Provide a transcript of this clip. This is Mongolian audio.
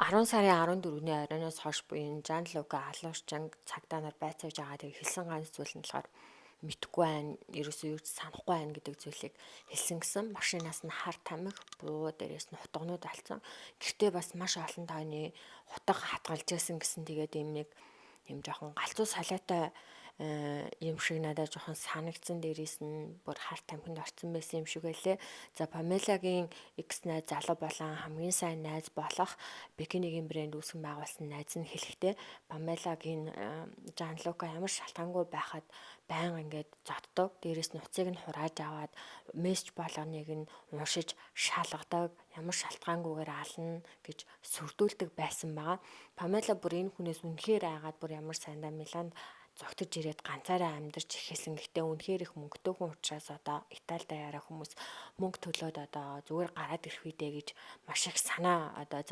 10 сарын 14-ний оройноос хойш буюу энэ Жан-Лука алуурчин цагдаа нар байцааж байгаа тэр хэлсэн ганц зүйл нь болохоор мэдхгүй байна, ерөөсөө юу ч санахгүй байна гэдэг зүйлийг хэлсэн гисэн. Машинаас нь хар тамхи, буу дээрээс нь хутгнууд алдсан. Гэртээ бас маш олон тооны хутга хатгалж яасан гэсэн тэгээд юм жоохон галзуу салаатай юм шиг надад жоохон санагдсан. Дээрээс нь бүр хар тамхинд орсон байсан юм шиг байлээ. За Памелагийн X найз залуу болон хамгийн сайн найз болох бикинигийн брэнд үүсгэн байгуулсан найз нь хэлэхдээ Памелагийн Жан-Лука ямар шалтгаангүй байхад байнга ингээд зоддог. Дээрээс нь уцыг нь хурааж аваад мессеж болгоныг нь уншиж шалгадаг. Ямар шалтгаангүйгээр ална гэж сүрдүүлдэг байсан байгаа. Памела бүр энэ хүнээс үнэхээр айгаад бүр ямар сайндаа Миланд зогтож ирээд ганцаараа амьдарч эхэлсэн. Гэхдээ үнэхээр их мөнгөтэй хүн учраас одоо Италид даяараа хүмүүс мөнгө төлөөд одоо зүгээр гараад ирэх үедээ гэж маш их санаа одоо